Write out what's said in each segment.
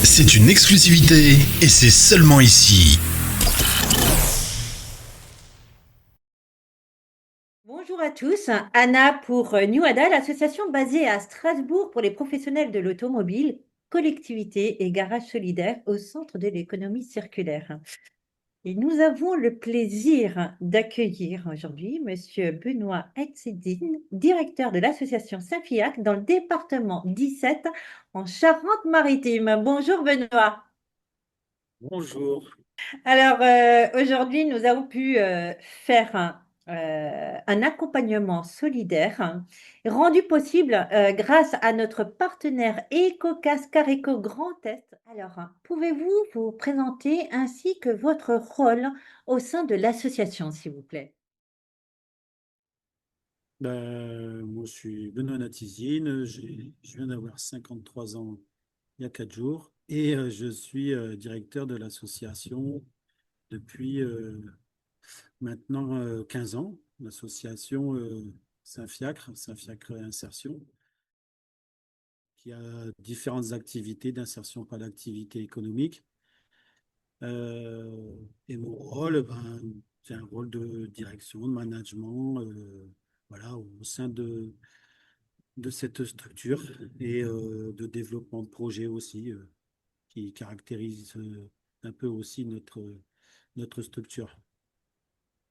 C'est une exclusivité et c'est seulement ici. Bonjour à tous, Anna pour New Ada, l'association basée à Strasbourg pour les professionnels de l'automobile, collectivité et garage solidaire au centre de l'économie circulaire. Et nous avons le plaisir d'accueillir aujourd'hui Monsieur Benoît Etsedine, directeur de l'association Saint-Fiac dans le département 17 en Charente-Maritime. Bonjour Benoît. Bonjour. Alors, aujourd'hui, nous avons pu faire un accompagnement solidaire rendu possible grâce à notre partenaire EcoCascar Eco Grand Est. Alors, pouvez-vous vous présenter ainsi que votre rôle au sein de l'association, s'il vous plaît? Moi, je suis Benoît Natizine, je viens d'avoir 53 ans il y a 4 jours et je suis directeur de l'association depuis maintenant 15 ans, l'association Saint-Fiacre, Saint-Fiacre Insertion, qui a différentes activités d'insertion par l'activité économique. Et mon rôle, c'est un rôle de direction, de management, voilà, au sein de cette structure et de développement de projet aussi, qui caractérise un peu aussi notre structure.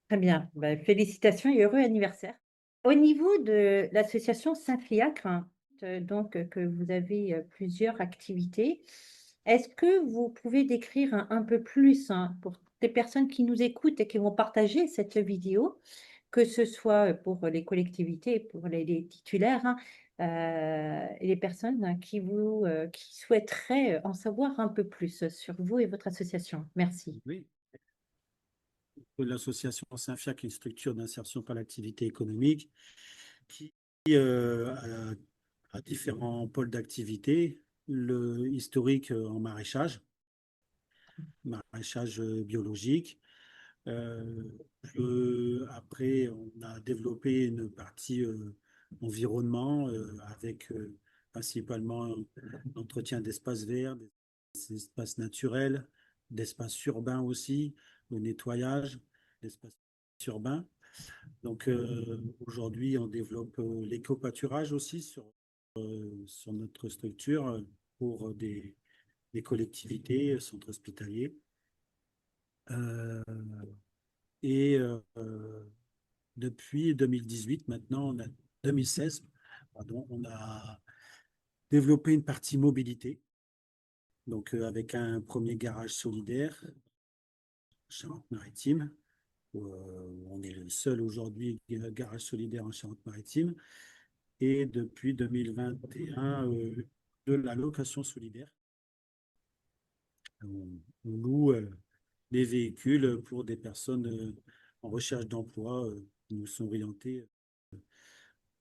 Très bien. Ben, félicitations et heureux anniversaire. Au niveau de l'association Saint-Fiacre, donc que vous avez plusieurs activités, est-ce que vous pouvez décrire un peu plus pour les personnes qui nous écoutent et qui vont partager cette vidéo, que ce soit pour les collectivités, pour les titulaires, et les personnes qui souhaiteraient en savoir un peu plus sur vous et votre association? Merci. Oui, l'association Saint-Fiacre est une structure d'insertion par l'activité économique qui a différents pôles d'activité. Le historique en maraîchage biologique. Euh, Après, on a développé une partie environnement avec principalement l'entretien d'espaces verts, des espaces naturels, d'espaces urbains aussi, le nettoyage d'espaces urbains. Donc aujourd'hui, on développe l'éco-pâturage aussi sur notre structure pour des collectivités, centres hospitaliers. Euh, et depuis 2018, maintenant, 2016, pardon, on a développé une partie mobilité, donc avec un premier garage solidaire, Charente-Maritime. On est le seul aujourd'hui garage solidaire en Charente-Maritime. Et depuis 2021, de la location solidaire. On loue des véhicules pour des personnes en recherche d'emploi qui nous sont orientées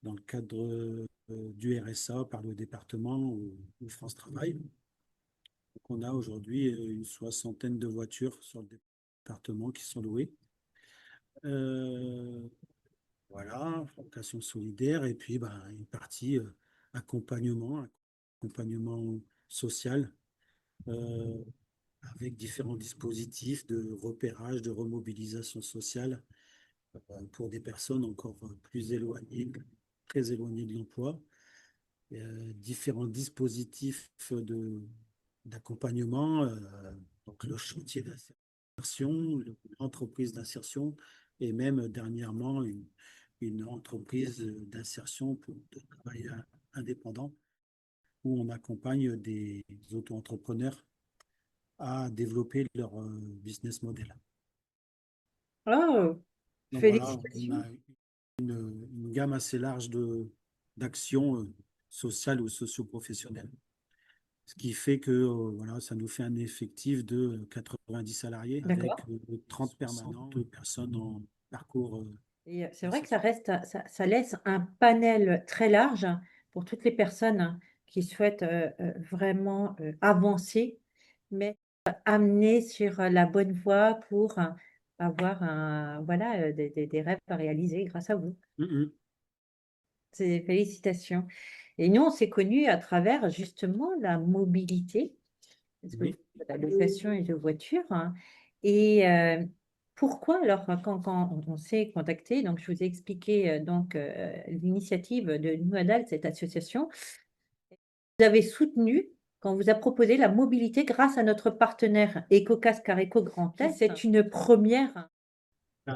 dans le cadre du RSA par le département ou France Travail. Donc on a aujourd'hui une soixantaine de voitures sur le département qui sont louées. Euh, voilà, location solidaire et puis une partie accompagnement, accompagnement social euh, avec différents dispositifs de repérage, de remobilisation sociale pour des personnes encore plus éloignées, très éloignées de l'emploi. Différents dispositifs d'accompagnement, donc le chantier d'insertion, l'entreprise d'insertion et même dernièrement une entreprise d'insertion pour de travail indépendant où on accompagne des auto-entrepreneurs à développer leur business model. Oh, Donc voilà, on félicitations. a une gamme assez large d'actions sociales ou socio-professionnelles. Ce qui fait que voilà, ça nous fait un effectif de 90 salariés avec D'accord. 30 permanents, de personnes en parcours Et c'est vrai que ça d'insertion. reste, ça laisse un panel très large pour toutes les personnes qui souhaitent vraiment avancer, mais amener sur la bonne voie pour avoir voilà, des rêves à réaliser grâce à vous. Mhm. Félicitations. Et nous, on s'est connus à travers justement la mobilité. Parce que vous Oui. faites de la location et de voitures, hein. Et pourquoi alors quand on s'est contacté, donc je vous ai expliqué donc l'initiative de Nuadal, cette association, vous avez soutenu quand on vous a proposé la mobilité grâce à notre partenaire EcoCasque Careco Grand Est. C'est une première. Euh,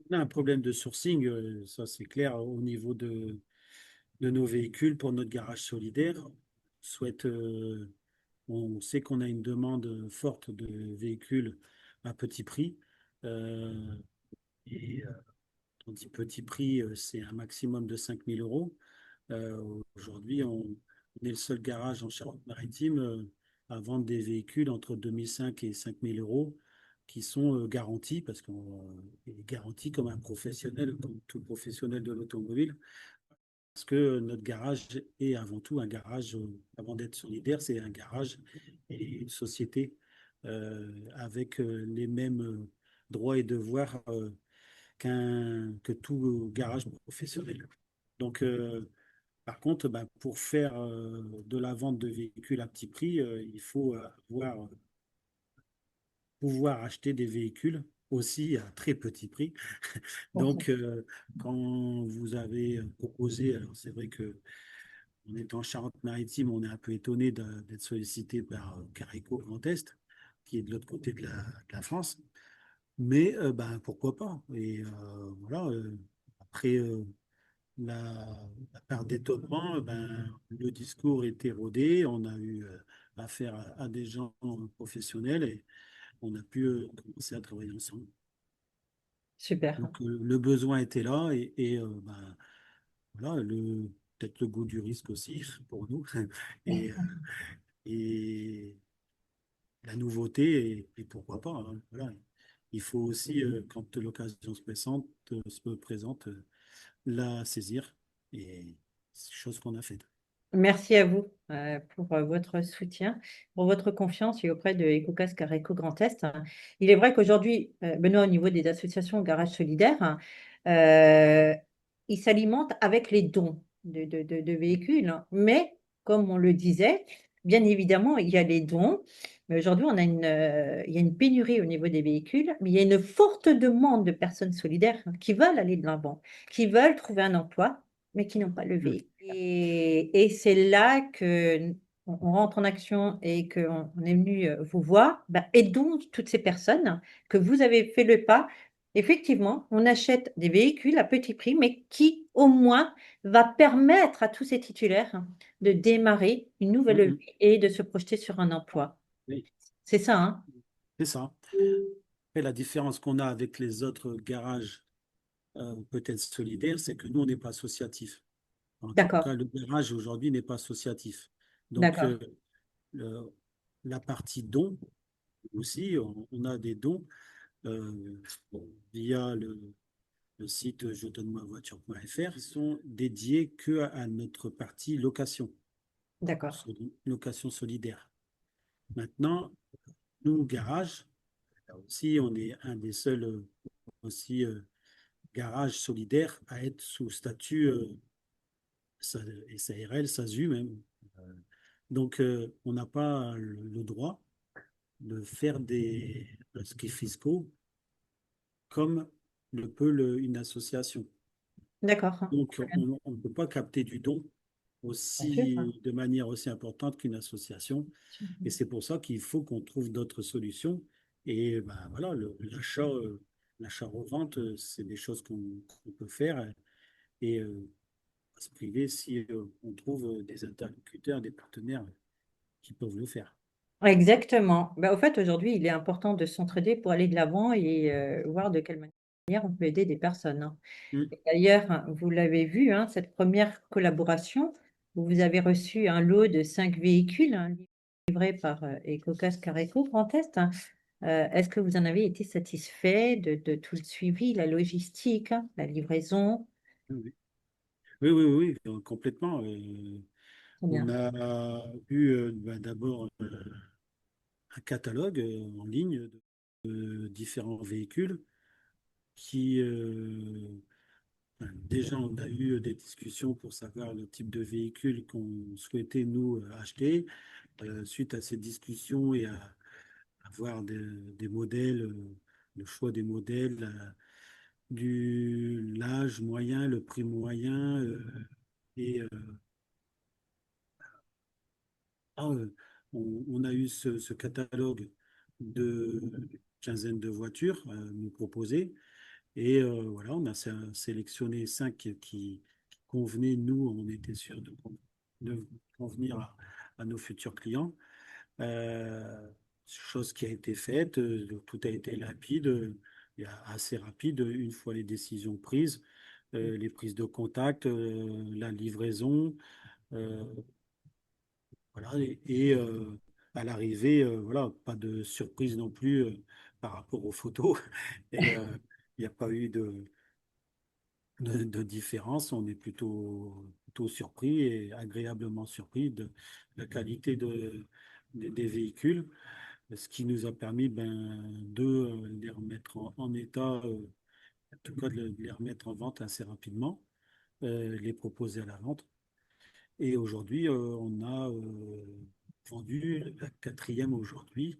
On a un problème de sourcing, ça c'est clair, au niveau de nos véhicules pour notre garage solidaire. Souhaite, on sait qu'on a une demande forte de véhicules à petit prix. Euh, et on dit petit prix, c'est un maximum de 5 000 euros. Aujourd'hui, on est le seul garage en Charente-Maritime à vendre des véhicules entre 2005 et 5 000 euros qui sont garantis, parce qu'on est garanti comme un professionnel, comme tout professionnel de l'automobile, parce que notre garage est avant tout un garage, avant d'être solidaire, c'est un garage et une société avec les mêmes droits et devoirs que tout garage professionnel. Donc, par contre, ben, pour faire de la vente de véhicules à petit prix, il faut pouvoir acheter des véhicules aussi à très petit prix. Donc, quand vous avez proposé, alors c'est vrai que on est en Charente-Maritime, on est un peu étonné d'être sollicité par Careco Grand Est, qui est de l'autre côté de la France. Mais ben, pourquoi pas? Et voilà, après la, la part d'étonnement, ben, le discours est rodé, on a eu affaire à des gens professionnels et on a pu commencer à travailler ensemble. Super. Donc le besoin était là et ben, voilà, peut-être le goût du risque aussi pour nous et, et la nouveauté et pourquoi pas, hein, voilà. Il faut aussi, quand l'occasion se présente, la saisir et c'est chose qu'on a faite. Merci à vous pour votre soutien, pour votre confiance et auprès de EcoCasque Careco Grand Est. Il est vrai qu'aujourd'hui, Benoît, au niveau des associations Garage Solidaire, euh, ils s'alimentent avec les dons de véhicules, hein. Mais, comme on le disait, bien évidemment, il y a les dons. Mais aujourd'hui, il y a une pénurie au niveau des véhicules, mais il y a une forte demande de personnes solidaires qui veulent aller de l'avant, qui veulent trouver un emploi mais qui n'ont pas le Mm. véhicule. Et c'est là que on rentre en action et qu'on est venu vous voir. Ben, aidons toutes ces personnes que vous avez fait le pas. Effectivement, on achète des véhicules à petit prix, mais qui au moins va permettre à tous ces titulaires de démarrer une Mm, nouvelle mm. vie et de se projeter sur un emploi. Oui, C'est ça, hein? c'est ça. Et la différence qu'on a avec les autres garages peut-être solidaires, c'est que nous, on n'est pas associatif. En tout D'accord, cas, le garage aujourd'hui n'est pas associatif. Donc, d'accord, le- la partie dons aussi, on a des dons via le site je donne ma voiture.fr, ils sont dédiés que à notre partie location, d'accord, location solidaire. Maintenant, nous, garage, là aussi, on est un des seuls aussi garages solidaires à être sous statut SARL, SASU même. Euh, Donc, on n'a pas le droit de faire des rescrits fiscaux comme le peut une association. d'accord. Donc, on ne peut pas capter du don Bien sûr. de manière aussi importante qu'une association. Et c'est pour ça qu'il faut qu'on trouve d'autres solutions. Et ben, voilà, l'achat-revente, c'est des choses qu'on peut faire. Et se priver si on trouve des interlocuteurs, des partenaires qui peuvent le faire. Exactement. Bah, au fait, aujourd'hui, il est important de s'entraider pour aller de l'avant et voir de quelle manière on peut aider des personnes, hein. Mm. Et d'ailleurs, hein, vous l'avez vu, hein, cette première collaboration, où vous avez reçu un lot de 5 véhicules, hein, livrés par EcoCas Careco Grand Est, hein. Est-ce que vous en avez été satisfait de tout le suivi, la logistique, hein, la livraison? Oui, oui, oui, oui, oui, complètement. Très On bien. a eu ben, d'abord un catalogue en ligne de différents véhicules qui, ben, déjà, on a eu des discussions pour savoir le type de véhicule qu'on souhaitait nous acheter. suite à ces discussions et à voir des modèles, le choix des modèles, l'âge moyen, le prix moyen, et ah, on a eu ce catalogue de quinzaine de voitures nous proposer. Et voilà, on a sélectionné cinq qui convenaient, nous, on était sûr de convenir à nos futurs clients. Euh, Chose qui a été faite, donc tout a été rapide, assez rapide, une fois les décisions prises, les prises de contact, la livraison, euh, voilà, à l'arrivée, voilà, pas de surprise non plus par rapport aux photos. Et il n'y a pas eu de différence. On est plutôt surpris et agréablement surpris de la qualité des véhicules, ce qui nous a permis de les remettre en état, en tout cas de les remettre en vente assez rapidement, les proposer à la vente. Et aujourd'hui, on a vendu la quatrième aujourd'hui.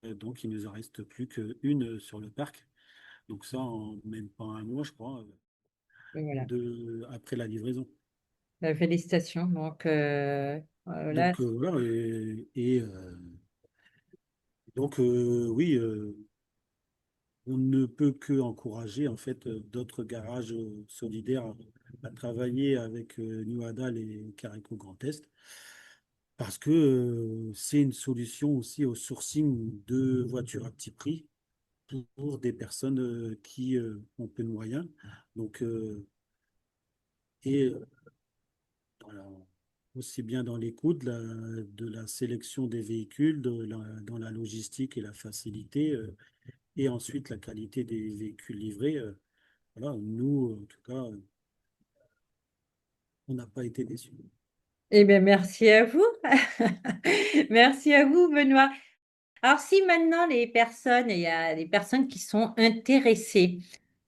Donc, il ne nous en reste plus qu'une sur le parc. Donc ça, en même pas un mois, je crois, Voilà. après la livraison. Félicitations. Donc, là, Donc voilà, donc oui, on ne peut que encourager en fait d'autres garages solidaires à travailler avec New Adal et Careco Grand Est parce que c'est une solution aussi au sourcing de voitures à petit prix pour des personnes qui ont peu de moyens. Donc, et voilà, aussi bien dans les coûts de la sélection des véhicules, dans la logistique et la facilité, et ensuite la qualité des véhicules livrés. Voilà, nous, en tout cas, on n'a pas été déçus. eh bien, merci à vous. Merci à vous, Benoît. Alors, si maintenant il y a des personnes qui sont intéressées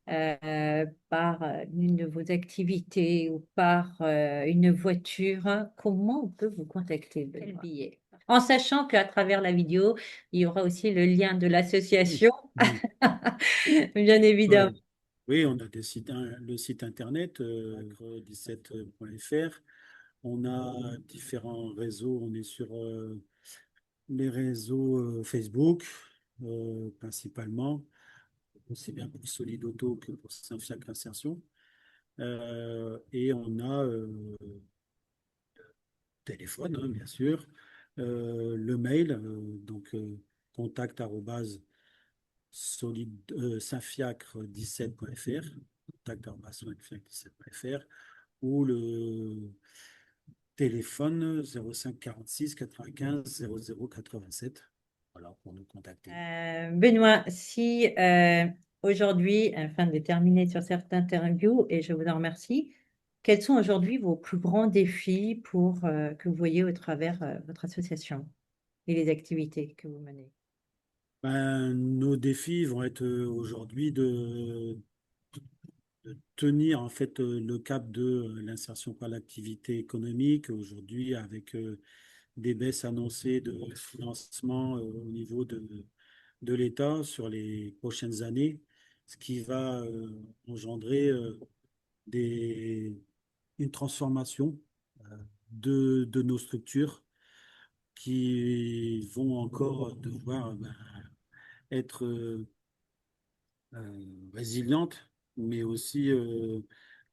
par l'une de vos activités ou par une voiture, comment on peut vous contacter, Benoît? Quel billet? En sachant qu'à travers la vidéo, il y aura aussi le lien de Oui, l'association, oui, bien évidemment. ouais. Oui, on a le site internet 17.fr. On a différents réseaux. On est sur les réseaux Facebook, principalement, aussi bien pour Solid Auto que pour Saint-Fiacre Insertion. Et on a téléphone, hein, bien sûr, le mail, donc contact arobase saintfiacre17.fr, contact arobase saintfiacre17.fr, ou le téléphone 05 46 95 00 87. Voilà, pour nous contacter. Benoît, si aujourd'hui, afin de terminer sur cette interview, et je vous en remercie, quels sont aujourd'hui vos plus grands défis pour, que vous voyez au travers votre association et les activités que vous menez? Nos défis vont être aujourd'hui de tenir en fait le cap de l'insertion par l'activité économique aujourd'hui avec des baisses annoncées de financement au niveau de l'État sur les prochaines années, ce qui va engendrer des, une transformation de nos structures qui vont encore devoir être résilientes, mais aussi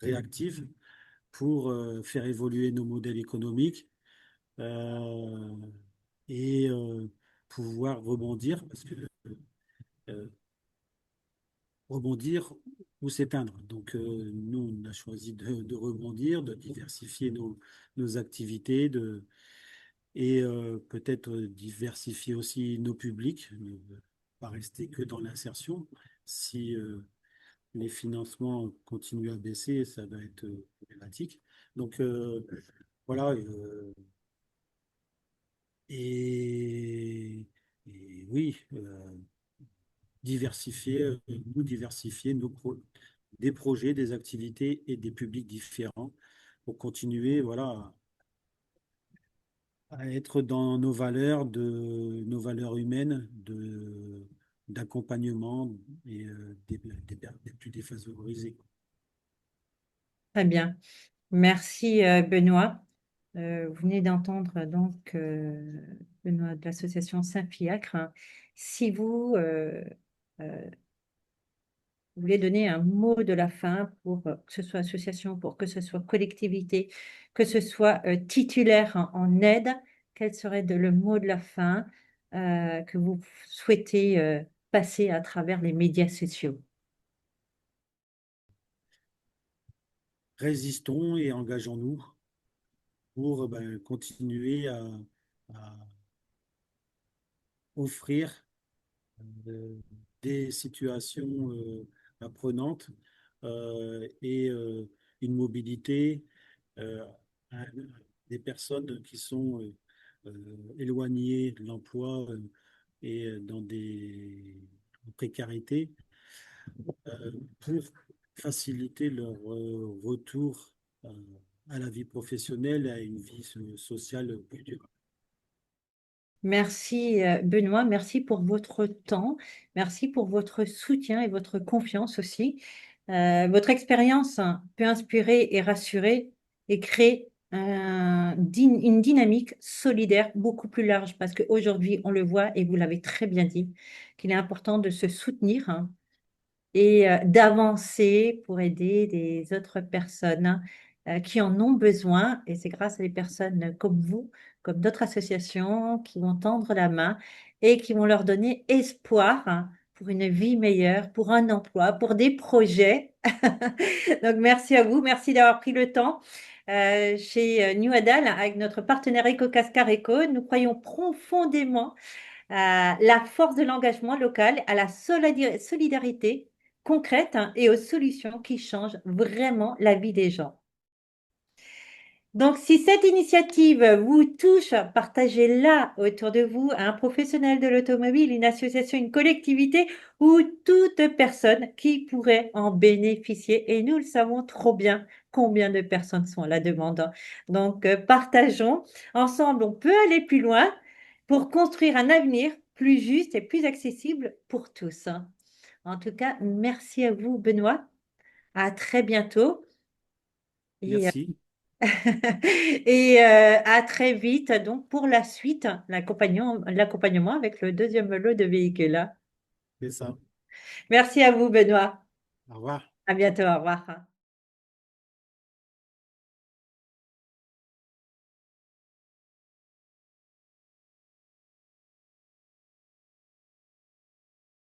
réactives pour faire évoluer nos modèles économiques euh, et pouvoir rebondir, parce que euh, rebondir ou s'éteindre. Donc, nous, on a choisi de rebondir, de diversifier nos activités, et peut-être diversifier aussi nos publics, ne pas rester que dans l'insertion. Si les financements continuent à baisser, ça va être problématique. Donc, voilà. Et, et oui, diversifier des projets, des activités et des publics différents pour continuer, voilà, à être dans nos valeurs humaines, d'accompagnement et des plus défavorisés. Très bien. Merci Benoît. Vous venez d'entendre donc Benoît de l'association Saint-Fiacre. Si vous voulez donner un mot de la fin pour que ce soit association, pour que ce soit collectivité, que ce soit titulaire en aide, quel serait le mot de la fin que vous souhaitez passer à travers les médias sociaux? Résistons et engageons-nous pour continuer à offrir euh, des situations apprenantes et une mobilité euh, à des personnes qui sont éloignées de l'emploi et dans des précarités pour faciliter leur retour euh, à la vie professionnelle et à une vie sociale plus durable. Merci Benoît, merci pour votre temps, merci pour votre soutien et votre confiance aussi. Votre expérience peut inspirer et rassurer et créer une dynamique solidaire beaucoup plus large parce qu'aujourd'hui, on le voit et vous l'avez très bien dit, qu'il est important de se soutenir, hein, et d'avancer pour aider des autres personnes qui en ont besoin. Et c'est grâce à des personnes comme vous, comme d'autres associations, qui vont tendre la main et qui vont leur donner espoir, hein, pour une vie meilleure, pour un emploi, pour des projets. Donc merci à vous, merci d'avoir pris le temps. Chez New Adal, avec notre partenaire EcoCascar Eco, nous croyons profondément à la force de l'engagement local, à la solidarité concrète, hein, et aux solutions qui changent vraiment la vie des gens. Donc, si cette initiative vous touche, partagez-la autour de vous à un professionnel de l'automobile, une association, une collectivité ou toute personne qui pourrait en bénéficier. Et nous le savons trop bien combien de personnes sont à la demande. Donc, partageons. Ensemble, on peut aller plus loin pour construire un avenir plus juste et plus accessible pour tous. En tout cas, merci à vous, Benoît. À très bientôt. Et Merci, et à très vite donc pour la suite, l'accompagnement avec le deuxième lot de véhicules. c'est ça. Merci à vous, Benoît. Au revoir. À bientôt. Au revoir.